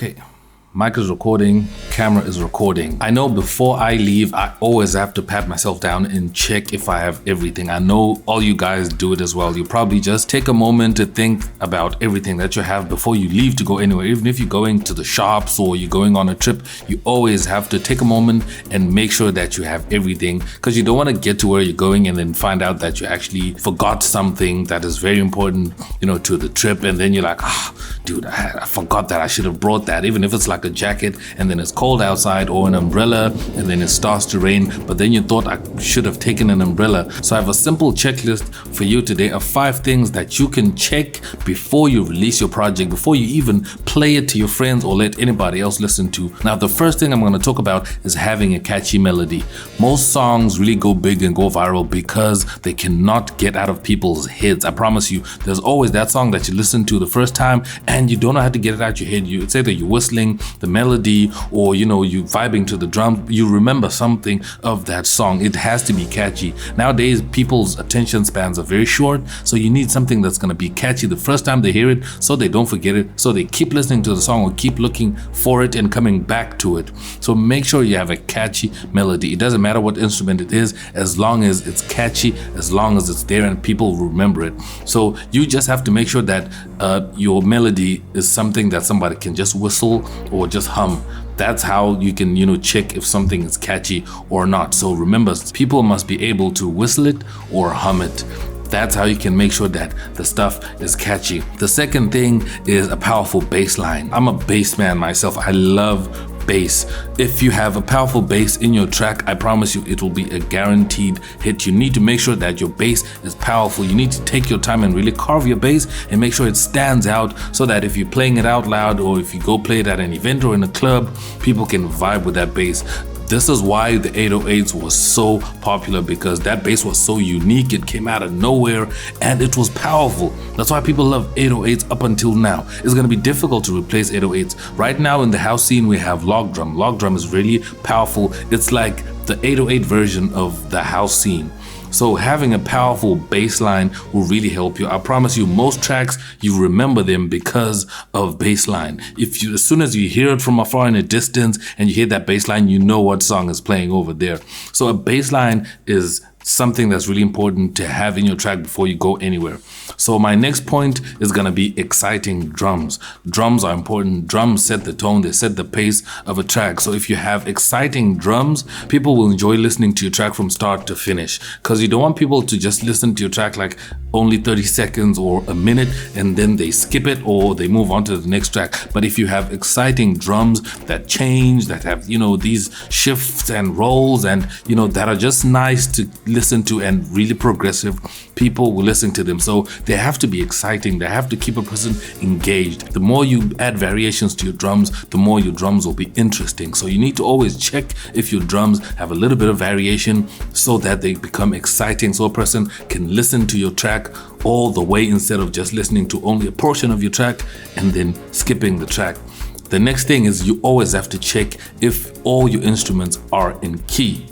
Okay, mic is recording, camera is recording. I know before I leave, I always have to pat myself down and check if I have everything. I know all you guys do it as well. You probably just take a moment to think about everything that you have before you leave to go anywhere. Even if you're going to the shops or you're going on a trip, you always have to take a moment and make sure that you have everything, because you don't want to get to where you're going and then find out that you actually forgot something that is very important, to the trip. And then you're like, dude, I forgot that. I should have brought that. Even if it's like a jacket and then it's cold outside, or an umbrella and then it starts to rain, but then you thought I should have taken an umbrella. So I have a simple checklist for you today of 5 things that you can check before you release your project, before you even play it to your friends or let anybody else listen to. Now, the first thing I'm going to talk about is having a catchy melody. Most songs really go big and go viral because they cannot get out of people's heads. I promise you, there's always that song that you listen to the first time and you don't know how to get it out your head. You say that you're whistling the melody, or you vibing to the drum, you remember something of that song. It has to be catchy. Nowadays, people's attention spans are very short, so you need something that's going to be catchy the first time they hear it, so they don't forget it, so they keep listening to the song or keep looking for it and coming back to it. So make sure you have a catchy melody. It doesn't matter what instrument it is, as long as it's catchy, as long as it's there and people remember it. So you just have to make sure that your melody is something that somebody can just whistle or just hum. That's how you can, check if something is catchy or not. So remember, people must be able to whistle it or hum it. That's how you can make sure that the stuff is catchy. The second thing is a powerful bass line. I'm a bass man myself. I love bass. If you have a powerful bass in your track, I promise you it will be a guaranteed hit. You need to make sure that your bass is powerful. You need to take your time and really carve your bass and make sure it stands out, so that if you're playing it out loud or if you go play it at an event or in a club, people can vibe with that bass. This is why the 808s was so popular, because that bass was so unique. It came out of nowhere and it was powerful. That's why people love 808s up until now. It's going to be difficult to replace 808s. Right now in the house scene, we have log drum. Log drum is really powerful. It's like the 808 version of the house scene. So having a powerful bass line will really help you. I promise you, most tracks, you remember them because of bass line. As soon as you hear it from afar in a distance and you hear that bass line, you know what song is playing over there. So a bass line is something that's really important to have in your track before you go anywhere. So my next point is going to be exciting drums. Drums are important. Drums set the tone, they set the pace of a track. So if you have exciting drums, people will enjoy listening to your track from start to finish, because you don't want people to just listen to your track like only 30 seconds or a minute and then they skip it or they move on to the next track. But if you have exciting drums that change, that have, these shifts and rolls and, that are just nice to listen to and really progressive, people will listen to them. So they have to be exciting. They have to keep a person engaged. The more you add variations to your drums, the more your drums will be interesting. So you need to always check if your drums have a little bit of variation so that they become exciting, so a person can listen to your track all the way instead of just listening to only a portion of your track and then skipping the track. The next thing is you always have to check if all your instruments are in key.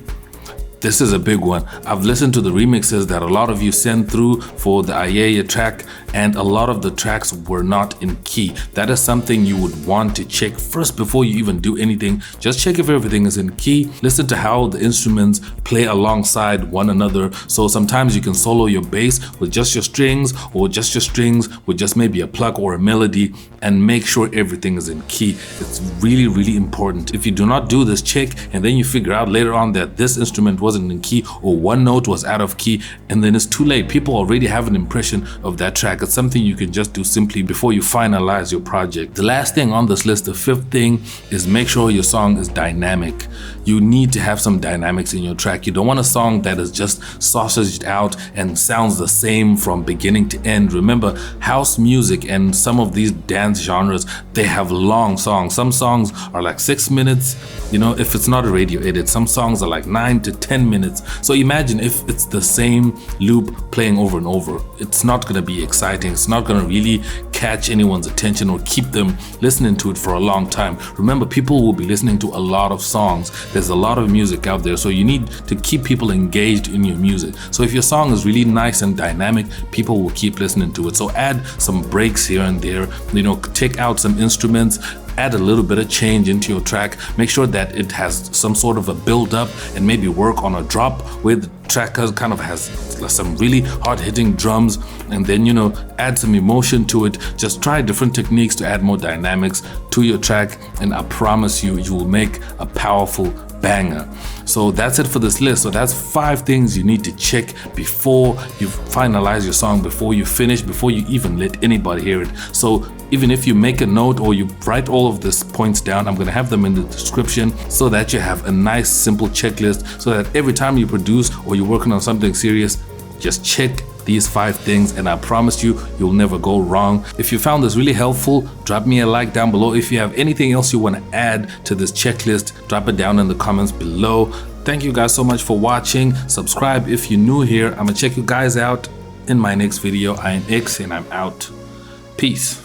This is a big one. I've listened to the remixes that a lot of you sent through for the Ayaya track, and a lot of the tracks were not in key. That is something you would want to check first before you even do anything. Just check if everything is in key. Listen to how the instruments play alongside one another. So sometimes you can solo your bass with just your strings, or just your strings with just maybe a pluck or a melody, and make sure everything is in key. It's really, really important. If you do not do this check and then you figure out later on that this instrument wasn't in key or one note was out of key, and then it's too late. People already have an impression of that track. It's something you can just do simply before you finalize your project. The last thing on this list, the 5th thing, is make sure your song is dynamic. You need to have some dynamics in your track. You don't want a song that is just sausaged out and sounds the same from beginning to end. Remember, house music and some of these dance genres, they have long songs. Some songs are like 6 minutes, if it's not a radio edit. Some songs are like 9 to 10 minutes. So imagine if it's the same loop playing over and over. It's not going to be exciting. It's not going to really catch anyone's attention or keep them listening to it for a long time. Remember, people will be listening to a lot of songs. There's a lot of music out there, so you need to keep people engaged in your music. So if your song is really nice and dynamic, people will keep listening to it. So add some breaks here and there, take out some instruments, add a little bit of change into your track. Make sure that it has some sort of a build up, and maybe work on a drop where the track kind of has some really hard-hitting drums, and then, you know, add some emotion to it. Just try different techniques to add more dynamics to your track, and I promise you, you will make a powerful banger. So that's it for this list. So that's 5 things you need to check before you finalize your song, before you finish, before you even let anybody hear it. So even if you make a note or you write all of these points down, I'm going to have them in the description so that you have a nice simple checklist, so that every time you produce or you're working on something serious, just check these 5 things, and I promise you, you'll never go wrong. If you found this really helpful, drop me a like down below. If you have anything else you want to add to this checklist, drop it down in the comments below. Thank you guys so much for watching. Subscribe if you're new here. I'm gonna check you guys out in my next video. I am X, and I'm out. Peace.